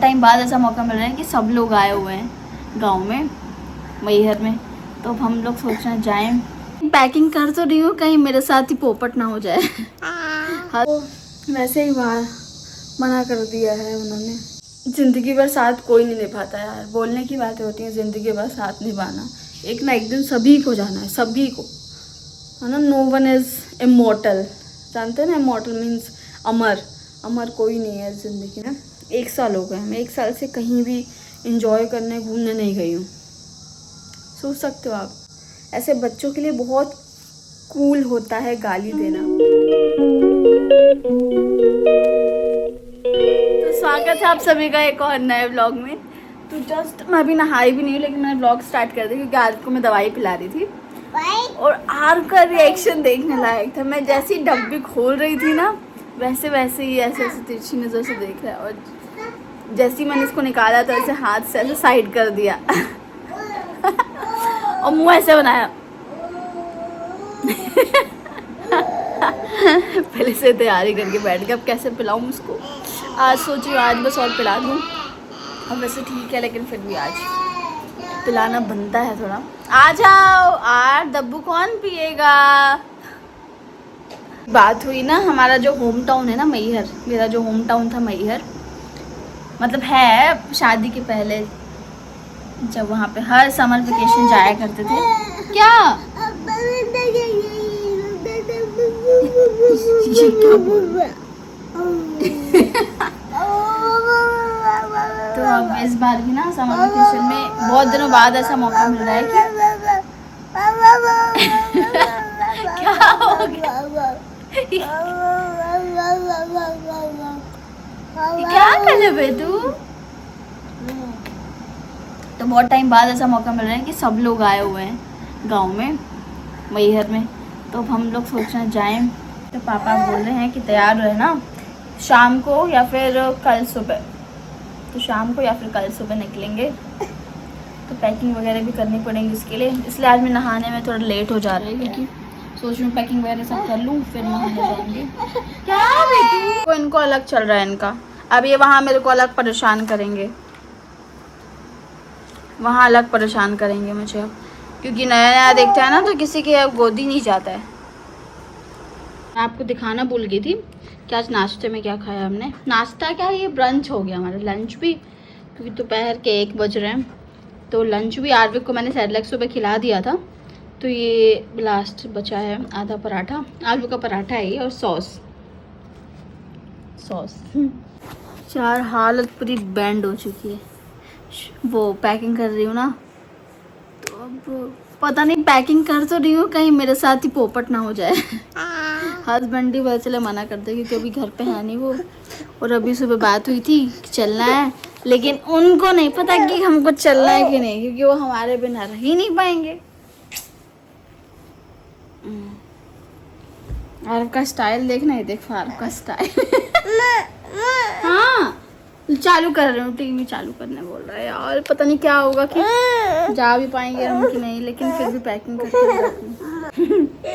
Time बाद ऐसा मौका मिल रहा है कि सब लोग आए हुए हैं गांव में, मैहर में। तो अब हम लोग सोच रहे हैं जाएं। पैकिंग कर तो रही हूँ, कहीं मेरे साथ ही पोपट ना हो जाए। हाँ, वैसे ही बाहर मना कर दिया है उन्होंने। ज़िंदगी भर साथ कोई नहीं निभाता यार, बोलने की बातें होती हैं, ज़िंदगी भर साथ निभाना एक ना एक दिन सभी को जाना है, सभी को, है ना। नो वन इज़ इमॉर्टल, जानते हैं ना, इमॉर्टल मीन्स अमर। अमर कोई नहीं है ज़िंदगी में। 1 साल हो गए, मैं 1 साल से कहीं भी इंजॉय करने घूमने नहीं गई हूँ। सोच सकते हो आप, ऐसे बच्चों के लिए बहुत कूल होता है गाली देना। तो स्वागत है आप सभी का एक और नए व्लॉग में। तो जस्ट मैं अभी नहाई भी नहीं हूँ, लेकिन मैंने व्लॉग स्टार्ट कर दिया क्योंकि आज को मैं दवाई पिला रही थी और आर का रिएक्शन देखने लायक था। मैं जैसी डब्बी खोल रही थी ना, वैसे वैसे ही ऐसे ऐसे तिरछी नज़र से देख रहा है, और जैसे मैंने इसको निकाला तो ऐसे हाथ से ऐसे साइड कर दिया और मुंह ऐसे बनाया पहले से तैयारी करके बैठ गया, अब कैसे पिलाऊं उसको। आज सोच रही हूँ आज बस और पिला दूँ। अब वैसे ठीक है, लेकिन फिर भी आज पिलाना बनता है थोड़ा। आ जाओ आर, दब्बू कौन पिएगा। बात हुई ना, हमारा जो होम टाउन है ना मैहर, मेरा जो होम टाउन था मैहर, मतलब है शादी के पहले, जब वहाँ पे हर समर वेकेशन जाया करते थे। क्या ये क्या बोल रहा है? तो अब इस बार भी ना समर वेकेशन में बहुत दिनों बाद ऐसा मौका मिल रहा है कि क्या हो गया? क्या कर रहे बे तू? तो बहुत टाइम बाद ऐसा मौका मिल रहा है कि सब लोग आए हुए हैं गांव में, मैहर में। तो अब हम लोग सोच रहे हैं जाएं। तो पापा बोल रहे हैं कि तैयार रहना शाम को या फिर कल सुबह। तो शाम को या फिर कल सुबह निकलेंगे। तो पैकिंग वगैरह भी करनी पड़ेगी इसके लिए, इसलिए आज मैं नहाने में थोड़ा लेट हो जा रहा है, क्योंकि सोच रही हूँ पैकिंग वगैरह सब कर लूँ फिर नहाने जाएंगे। क्या बेटी, इनको अलग चल रहा है इनका। अब ये वहाँ मेरे को अलग परेशान करेंगे, वहाँ अलग परेशान करेंगे मुझे अब, क्योंकि नया नया देखता है ना तो किसी के अब गोदी नहीं जाता है। मैं आपको दिखाना भूल गई थी कि आज नाश्ते में क्या खाया हमने। नाश्ता क्या, ये ब्रंच हो गया हमारा, लंच भी, क्योंकि दोपहर के 1 बज रहे हैं। तो लंच भी आरविक को मैंने सेरेलैक सुबह खिला दिया था, तो ये लास्ट बचा है आधा पराठा, आलू का पराठा है ये, और सॉस। चार हालत पूरी बैंड हो चुकी है। वो पैकिंग कर रही हूँ ना, तो अब पता नहीं, पैकिंग कर तो रही हूँ, कहीं मेरे साथ ही पोपट ना हो जाए। हस्बैंड ही वैसे मना करते क्योंकि अभी घर पे है नहीं वो, और अभी सुबह बात हुई थी कि चलना है, लेकिन उनको नहीं पता कि हमको चलना है कि नहीं, क्योंकि वो हमारे बिना रह ही नहीं पाएंगे। आरव का स्टाइल देखना है, देख आरव का स्टाइल। हाँ चालू कर रहे हूँ, टीवी चालू करने बोल रहा है यार, पता नहीं क्या होगा कि जा भी पाएंगे हम कि नहीं, लेकिन फिर भी पैकिंग करके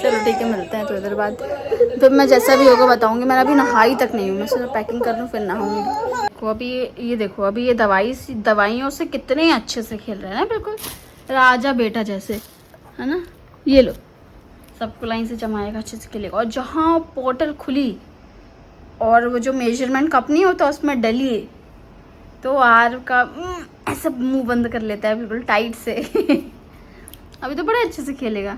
चलो ठीक है, मिलते हैं थोड़ी देर बाद। फिर मैं जैसा भी होगा बताऊंगी। मैं अभी नहाई तक नहीं हूँ, मैं सिर्फ पैकिंग कर लूँ फिर नहाऊंगी। देखो अभी ये देखो, अभी ये दवाइयों से कितने अच्छे से खेल रहे हैं ना, बिल्कुल राजा बेटा जैसे, है ना। ये लो, सबको लाइन से जमाएगा, अच्छे से खेलेगा। और जहाँ पोर्टल खुली और वो जो मेजरमेंट कप नहीं होता उसमें डली, तो आर का ऐसा मुंह बंद कर लेता है बिल्कुल टाइट से। अभी तो बड़े अच्छे से खेलेगा।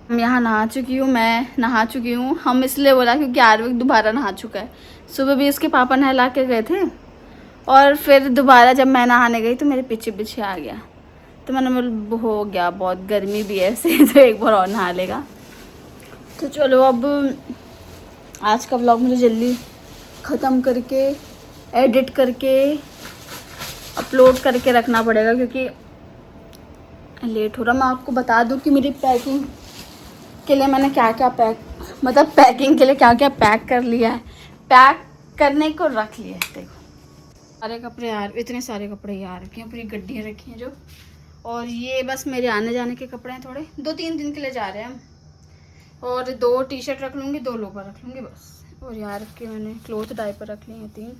हम यहाँ नहा चुकी हूँ, मैं नहा चुकी हूँ। हम इसलिए बोला क्योंकि आरविक दोबारा नहा चुका है। सुबह भी उसके पापा नहला के गए थे, और फिर दोबारा जब मैं नहाने गई तो मेरे पीछे पीछे आ गया। तो मैंने बोला हो गया, बहुत गर्मी भी है ऐसे, तो एक बार और नहा लेगा। तो चलो अब आज का व्लॉग मुझे जल्दी ख़त्म करके एडिट करके अपलोड करके रखना पड़ेगा, क्योंकि लेट हो रहा। मैं आपको बता दूं कि मेरी पैकिंग के लिए मैंने क्या क्या पैकिंग के लिए क्या क्या पैक कर लिया है, पैक करने को रख लिया है। देखो सारे कपड़े यार, इतने सारे कपड़े यार रखे हैं, पूरी गड्डियाँ रखी हैं जो। और ये बस मेरे आने जाने के कपड़े हैं, थोड़े 2-3 दिन के लिए जा रहे हैं हम। और 2 टी-शर्ट रख लूँगी, 2 लोवर रख लूँगी बस। और यार के मैंने क्लोथ डायपर रख लिए हैं 3।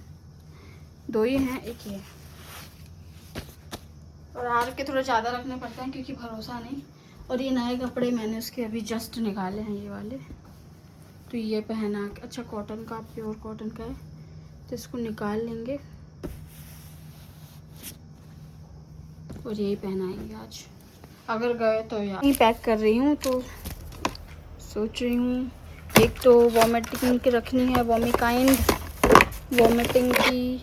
2 ही हैं, एक ये। और आर के थोड़ा ज़्यादा रखने पड़ते हैं क्योंकि भरोसा नहीं। और ये नए कपड़े मैंने उसके अभी जस्ट निकाले हैं, ये वाले। तो ये पहना, अच्छा कॉटन का, प्योर कॉटन का है, तो इसको निकाल लेंगे और यही पहनाएंगे आज अगर गए तो। यार यही पैक कर रही हूँ, तो सोच रही हूँ एक तो वॉमिटिंग की रखनी है, वॉमिटिंग की।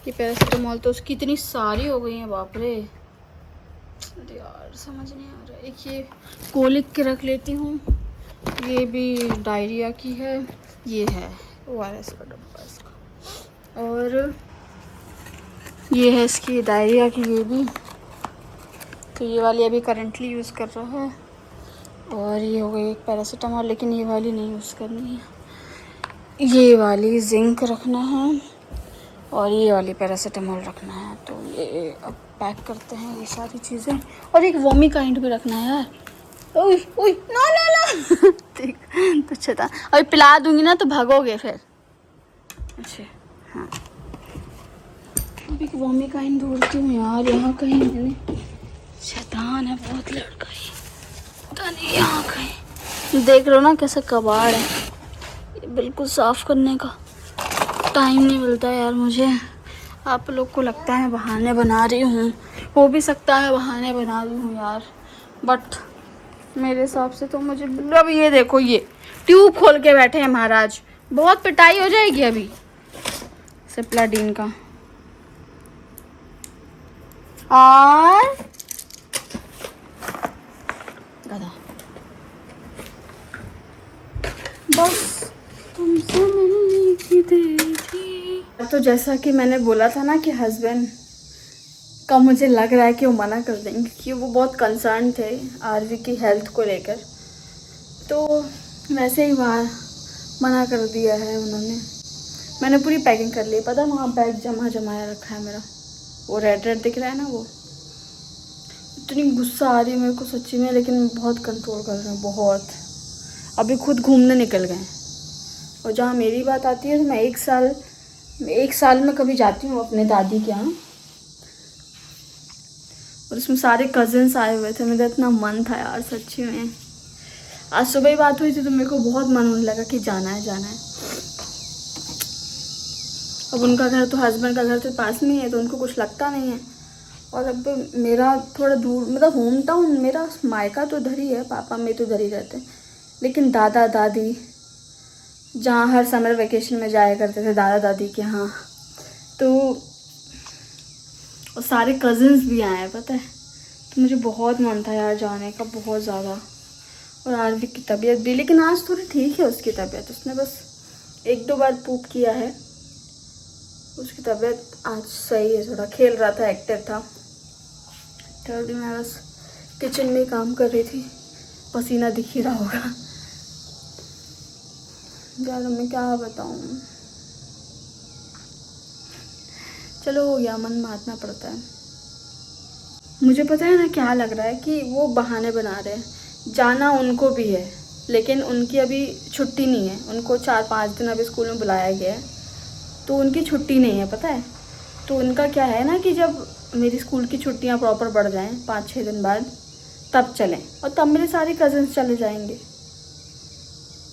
ये पैरासिटामॉल तो उसकी इतनी सारी हो गई हैं, बाप रे। अरे यार समझ नहीं आ रहा। एक ये कोलिक के रख लेती हूँ, ये भी डायरिया की है, ये है ORS का डब्बा इसका, और ये है इसकी डायरिया की, ये भी। तो ये वाली अभी करंटली यूज़ कर रहा है। और ये हो गई एक पैरासिटामॉल, लेकिन ये वाली नहीं यूज़ करनी है, ये वाली जिंक रखना है और ये वाली पैरासिटामॉल रखना है। तो ये अब पैक करते हैं ये सारी चीज़ें। और एक वॉमी काइंड भी रखना है यार। ओए ओए नो नो नो ठीक तो अच्छा था, अभी पिला दूंगी ना तो भागोगे फिर। अच्छा हाँ, अब एक वॉमी काइंड ढूंढती हूँ यार, यहाँ कहीं मैंने। शैतान है बहुत लड़का ही, पता नहीं यहाँ कहीं। देख लो ना कैसा कबाड़ है, ये बिल्कुल साफ करने का टाइम नहीं मिलता यार मुझे। आप लोग को लगता है बहाने बना रही हूँ, हो भी सकता है बहाने बना रही हूँ यार, बट मेरे हिसाब से तो मुझे। अब ये देखो, ये ट्यूब खोल के बैठे हैं महाराज, बहुत पिटाई हो जाएगी अभी सिप्लाडीन का। और गधा बस तुमसे मिलने की देरी थी। तो जैसा कि मैंने बोला था ना कि हस्बैंड का मुझे लग रहा है कि वो मना कर देंगे, क्योंकि वो बहुत कंसर्न थे आरवी की हेल्थ को लेकर। तो वैसे ही वहाँ मना कर दिया है उन्होंने। मैंने पूरी पैकिंग कर ली, पता है वहाँ बैग जमाया रखा है मेरा, वो रेड रेड दिख रहा है ना वो। इतनी गुस्सा आ रही है मेरे को सच्ची में, लेकिन बहुत कंट्रोल कर रहे हैं बहुत। अभी खुद घूमने निकल गए। और जहाँ मेरी बात आती है तो मैं एक साल में कभी जाती हूँ अपने दादी के यहाँ, और उसमें सारे कज़न्स आए हुए थे। मेरा इतना मन था यार सच्ची में। आज सुबह ही बात हुई थी तो मेरे को बहुत मन होने लगा कि जाना है जाना है। अब उनका घर तो, हस्बैंड का घर तो पास में ही है, तो उनको कुछ लगता नहीं है। और अब मेरा थोड़ा दूर, मतलब होम टाउन मेरा मायका तो उधर ही है, पापा में तो उधर ही रहते हैं, लेकिन दादा दादी जहाँ हर समर वेकेशन में जाया करते थे दादा दादी के यहाँ, तो और सारे कज़न्स भी आए हैं पता है। तो मुझे बहुत मन था यार जाने का, बहुत ज़्यादा। और आरवी की तबीयत भी, लेकिन आज थोड़ी ठीक है उसकी तबीयत। उसने बस 1-2 बार पूप किया है, उसकी तबीयत आज सही है। थोड़ा खेल रहा था, एक्टिव था। थर्ड मैं बस किचन में काम कर रही थी, पसीना दिख ही रहा होगा यार, मैं क्या बताऊँ। चलो हो गया, मन मारना पड़ता है। मुझे पता है ना क्या लग रहा है कि वो बहाने बना रहे हैं। जाना उनको भी है, लेकिन उनकी अभी छुट्टी नहीं है। उनको 4-5 दिन अभी स्कूल में बुलाया गया है, तो उनकी छुट्टी नहीं है पता है। तो उनका क्या है ना कि जब मेरी स्कूल की छुट्टियां प्रॉपर बढ़ जाएं 5-6 दिन बाद, तब चलें। और तब मेरे सारे कज़न्स चले जाएंगे।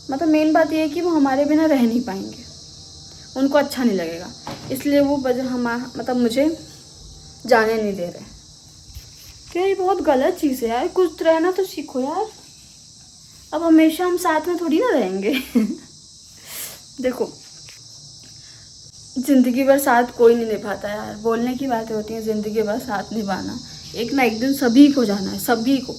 मतलब मेन बात ये है कि वो हमारे बिना रह नहीं पाएंगे, उनको अच्छा नहीं लगेगा, इसलिए वो मतलब मुझे जाने नहीं दे रहे। तो ये बहुत गलत चीज़ है यार, कुछ रहना तो सीखो यार। अब हमेशा हम साथ में थोड़ी ना रहेंगे देखो, ज़िंदगी भर साथ कोई नहीं निभाता यार। बोलने की बातें होती हैं, ज़िंदगी भर साथ निभाना, एक ना एक दिन सभी को जाना है, सभी को,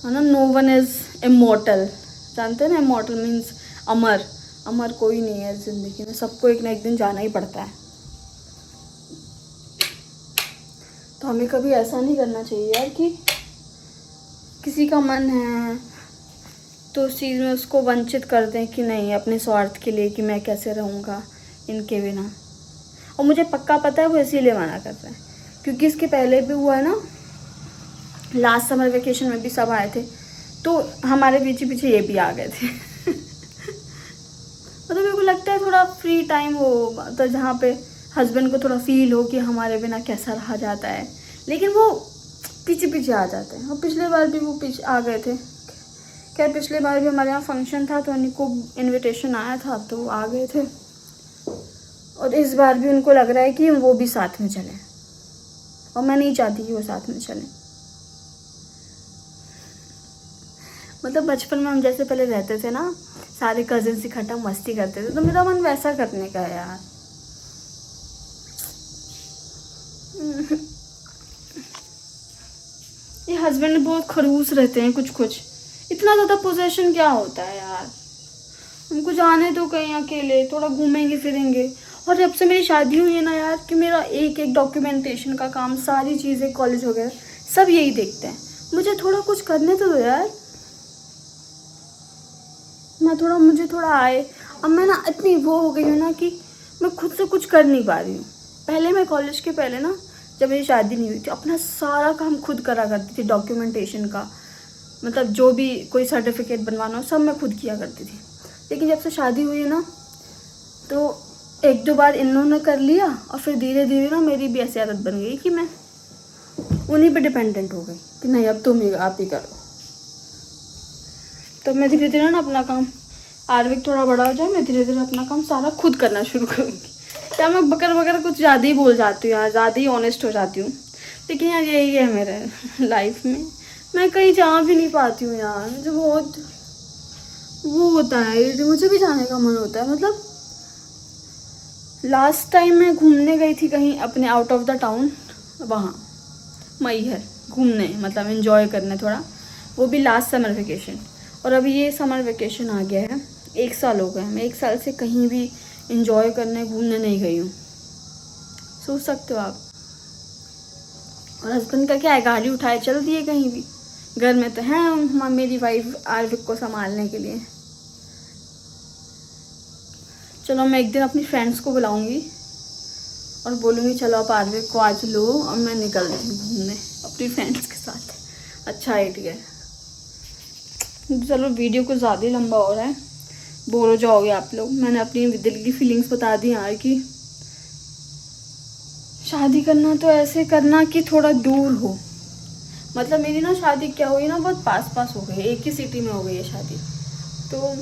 है ना। नो वन इज़ इमॉर्टल, जानते हैं ना, इमॉर्टल मीन्स अमर। अमर कोई नहीं है ज़िंदगी में, सबको एक ना एक दिन जाना ही पड़ता है। तो हमें कभी ऐसा नहीं करना चाहिए यार कि किसी का मन है तो उस चीज़ में उसको वंचित कर दें कि नहीं, अपने स्वार्थ के लिए कि मैं कैसे रहूँगा इनके बिना। और मुझे पक्का पता है वो इसीलिए मना कर रहे हैं, क्योंकि इसके पहले भी हुआ है ना, लास्ट समर वेकेशन में भी सब आए थे, तो हमारे पीछे पीछे ये भी आ गए थे मतलब मेरे को लगता है थोड़ा फ्री टाइम हो तो जहाँ पे हस्बैंड को थोड़ा फील हो कि हमारे बिना कैसा रहा जाता है, लेकिन वो पीछे पीछे आ जाते हैं। और पिछले बार भी वो पीछे आ गए थे। क्या पिछले बार भी हमारे यहाँ फंक्शन था तो उनको इनविटेशन आया था तो वो आ गए थे, और इस बार भी उनको लग रहा है कि वो भी साथ में चलें, और मैं नहीं चाहती कि वो साथ में चलें। मतलब बचपन में हम जैसे पहले रहते थे ना, सारे कजिन्स इकट्ठा मस्ती करते थे, तो मेरा मन वैसा करने का है यार। ये हस्बैंड बहुत खड़ूस रहते हैं कुछ कुछ। इतना ज़्यादा पोजेशन क्या होता है यार, उनको जाने तो कहीं अकेले, थोड़ा घूमेंगे फिरेंगे। और जब से मेरी शादी हुई है ना यार, कि मेरा एक एक डॉक्यूमेंटेशन का काम, सारी चीज़ें, कॉलेज वगैरह सब यही देखते हैं। मुझे थोड़ा कुछ करने तो दो यार, मुझे थोड़ा आए। अब मैं ना इतनी वो हो गई हूँ ना कि मैं खुद से कुछ कर नहीं पा रही हूँ। पहले मैं कॉलेज के पहले ना, जब मेरी शादी नहीं हुई थी, अपना सारा काम खुद करा करती थी, डॉक्यूमेंटेशन का, मतलब जो भी कोई सर्टिफिकेट बनवाना हो सब मैं खुद किया करती थी। लेकिन जब से शादी हुई है ना, तो एक दो बार इन्होंने कर लिया, और फिर धीरे धीरे ना मेरी भी ऐसी आदत बन गई कि मैं उन्हीं पे डिपेंडेंट हो गई कि नहीं अब तुम ही आप ही करो। तो मैं धीरे धीरे ना अपना काम, आर्विक थोड़ा बड़ा हो जाए, मैं धीरे धीरे अपना काम सारा खुद करना शुरू करूँगी। क्या मैं बकर बकर कुछ ज़्यादा ही बोल जाती हूँ यार, ज़्यादा ही ऑनेस्ट हो जाती हूँ, लेकिन यार यही है मेरे लाइफ में। मैं कहीं जा भी नहीं पाती हूँ यार, मुझे बहुत वो होता है, मुझे भी जाने का मन होता है। मतलब लास्ट टाइम मैं घूमने गई थी कहीं अपने आउट ऑफ द टाउन, वहाँ मैहर घूमने, मतलब एंजॉय करने थोड़ा, वो भी लास्ट समर वेकेशन। और अभी ये समर वेकेशन आ गया है, 1 साल हो गया है, मैं 1 साल से कहीं भी एंजॉय करने घूमने नहीं गई हूँ, सोच सकते हो आप। और हस्बैंड का क्या है, गाड़ी उठाए चल दिए कहीं भी, घर में तो है मेरी वाइफ आर्विक को संभालने के लिए। चलो मैं एक दिन अपनी फ्रेंड्स को बुलाऊंगी और बोलूँगी चलो आप आर्विक को आज लो, और मैं निकलती हूँ घूमने अपनी फ्रेंड्स के साथ। अच्छा आइडिया है। चलो वीडियो कुछ ज़्यादा ही लंबा हो रहा है, बोर हो जाओगे आप लोग। मैंने अपनी दिल की फीलिंग्स बता दी यार, कि शादी करना तो ऐसे करना कि थोड़ा दूर हो। मतलब मेरी ना शादी क्या हुई ना, बहुत पास पास हो गई, एक ही सिटी में हो गई है शादी, तो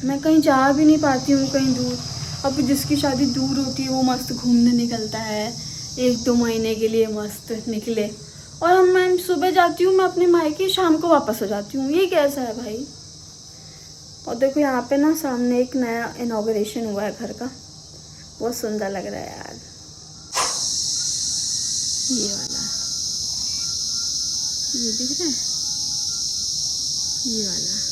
मैं कहीं जा भी नहीं पाती हूँ कहीं दूर। अब जिसकी शादी दूर होती है वो मस्त घूमने निकलता है, 1-2 महीने के लिए मस्त निकले, और मैं सुबह जाती हूँ मैं अपने मायके, शाम को वापस हो जाती हूँ। ये कैसा है भाई। और देखो यहाँ पे ना सामने एक नया इनॉग्रेशन हुआ है घर का, बहुत सुंदर लग रहा है यार। ये वाला, ये दिख रहा है, ये वाला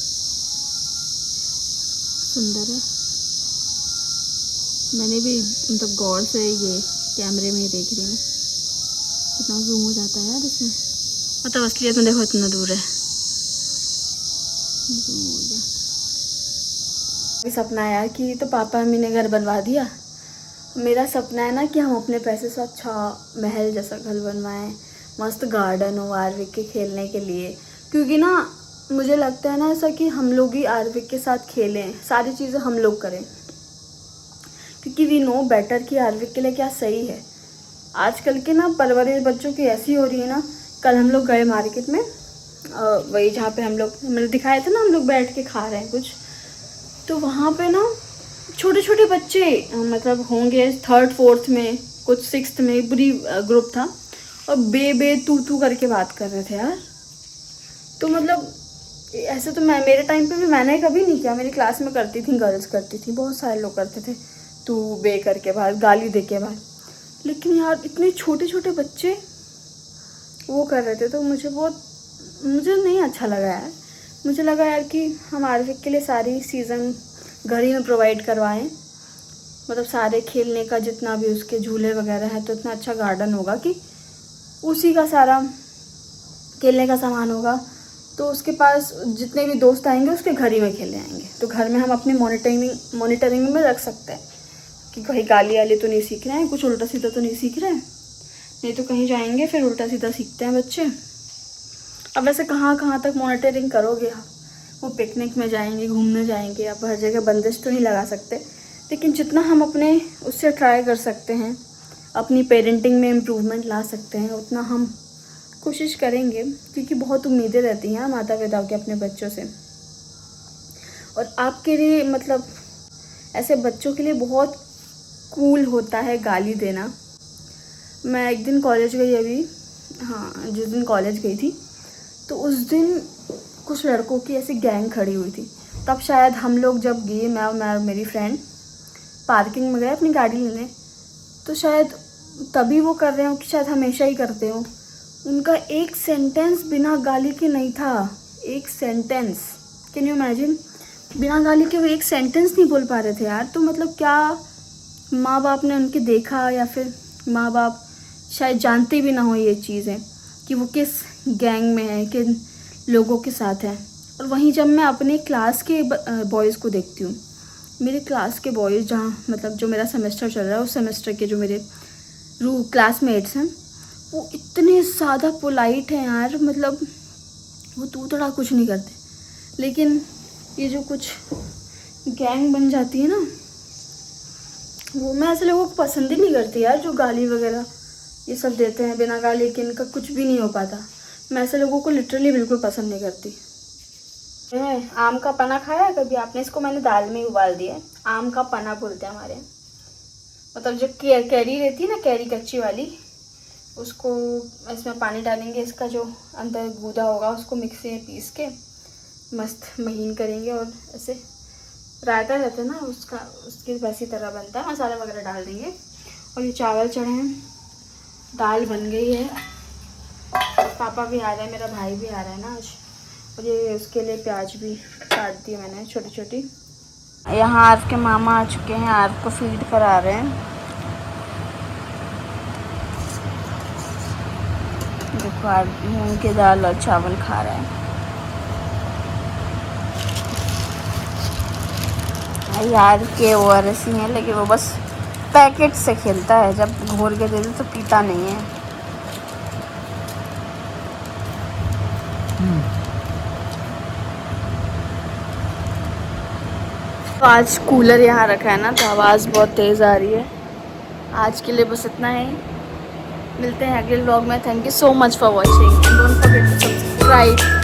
सुंदर है। मैंने भी मतलब गौर से ये कैमरे में ही देख रही हूँ, कितना जूम हो जाता है यार इसमें, मतलब असलियत में देखो इतना दूर है, जूम हो गया। सपना है यार कि तो पापा मम्मी ने घर बनवा दिया, मेरा सपना है ना कि हम अपने पैसे से अच्छा महल जैसा घर बनवाएं, मस्त गार्डन हो आर्विक के खेलने के लिए। क्योंकि ना मुझे लगता है ना ऐसा कि हम लोग ही आर्विक के साथ खेलें, सारी चीज़ें हम लोग करें, क्योंकि वी नो बेटर कि आर्विक के लिए क्या सही है। आजकल के ना परवरिश बच्चों की ऐसी हो रही है ना। कल हम लोग गए मार्केट में, वही जहाँ पे हम लोग मैंने दिखाए थे ना, हम लोग बैठ के खा रहे हैं कुछ, तो वहाँ पे ना छोटे छोटे बच्चे, मतलब होंगे 3rd 4th में, कुछ 6th में, बुरी ग्रुप था, और बे तू करके बात कर रहे थे यार। तो मतलब ऐसे तो मेरे टाइम पे भी मैंने कभी नहीं किया, मेरी क्लास में करती थी गर्ल्स, करती थी, बहुत सारे लोग करते थे तू बे करके बाहर, गाली दे के बाहर। लेकिन यार इतने छोटे छोटे बच्चे वो कर रहे थे, तो मुझे नहीं अच्छा लगा यार। मुझे लगा यार कि हम आर्विक के लिए सारी सीज़न घर ही में प्रोवाइड करवाएं, मतलब सारे खेलने का जितना भी उसके झूले वगैरह है, तो इतना अच्छा गार्डन होगा कि उसी का सारा खेलने का सामान होगा, तो उसके पास जितने भी दोस्त आएंगे उसके घर ही में खेलने आएंगे। तो घर में हम अपनी मॉनिटरिंग में रख सकते हैं कि कहीं गाली वाली तो नहीं सीख रहे हैं, कुछ उल्टा सीधा तो नहीं सीख रहे हैं, नहीं तो कहीं जाएंगे फिर उल्टा सीधा सीखते हैं बच्चे। अब वैसे कहाँ तक मॉनिटरिंग करोगे आप, वो पिकनिक में जाएंगे, घूमने जाएंगे, आप हर जगह बंदिश तो नहीं लगा सकते, लेकिन जितना हम अपने उससे ट्राई कर सकते हैं, अपनी पेरेंटिंग में इम्प्रूवमेंट ला सकते हैं, उतना हम कोशिश करेंगे, क्योंकि बहुत उम्मीदें रहती हैं माता पिता के अपने बच्चों से। और आपके लिए मतलब ऐसे बच्चों के लिए बहुत कूल होता है गाली देना। मैं एक दिन कॉलेज गई अभी, हाँ जिस दिन कॉलेज गई थी, तो उस दिन कुछ लड़कों की ऐसी गैंग खड़ी हुई थी। तब शायद हम लोग जब गए, मैं और मेरी फ्रेंड पार्किंग में गए अपनी गाड़ी लेने, तो शायद तभी वो कर रहे हो कि शायद हमेशा ही करते हो। उनका एक सेंटेंस बिना गाली के नहीं था, एक सेंटेंस, कैन यू इमेजिन, बिना गाली के वो एक सेंटेंस नहीं बोल पा रहे थे यार। तो मतलब क्या माँ बाप ने उनके देखा, या फिर माँ बाप शायद जानते भी ना हो ये चीज़ें कि वो किस गैंग में है, किन लोगों के साथ है। और वहीं जब मैं अपने क्लास के बॉयज़ को देखती हूँ, मेरे क्लास के बॉयज़ जहाँ मतलब जो मेरा सेमेस्टर चल रहा है उस सेमेस्टर के जो मेरे क्लासमेट्स हैं, वो इतने ज़्यादा पोलाइट हैं यार, मतलब वो तू तड़ा कुछ नहीं करते। लेकिन ये जो कुछ गैंग बन जाती है ना, वो मैं ऐसे लोगों को पसंद ही नहीं करती यार, जो गाली वगैरह ये सब देते हैं बिना गाली के, इनका कुछ भी नहीं हो पाता। मैं ऐसे लोगों को लिटरली बिल्कुल पसंद नहीं करती। आम का पना खाया है कभी आपने? इसको मैंने दाल में उबाल दिया है। आम का पना बोलते हैं हमारे यहाँ, मतलब जो कैरी रहती है ना, कैरी कच्ची वाली, उसको इसमें पानी डालेंगे, इसका जो अंदर गूदा होगा उसको मिक्सी में पीस के मस्त महीन करेंगे, और ऐसे रायता रहता है ना उसका, उसकी वैसी तरह बनता है, मसाला वगैरह डाल देंगे। और ये चावल चढ़े हैं, दाल बन गई है, पापा भी आ रहे हैं, मेरा भाई भी आ रहा है ना आज। और ये उसके लिए प्याज भी काट दी मैंने छोटी छोटी। यहाँ आर्फ के मामा आ चुके हैं, आर्फ को फीड करा रहे हैं। देखो आर्फ मूंग की दाल और चावल खा रहे हैं। यार के ORS ही है, लेकिन वो बस पैकेट से खेलता है, जब घोल के दे दे तो पीता नहीं है। तो आज कूलर यहाँ रखा है ना, तो आवाज़ बहुत तेज़ आ रही है। आज के लिए बस इतना ही, मिलते हैं अगले व्लॉग में। Thank you so much for watching, don't forget to subscribe.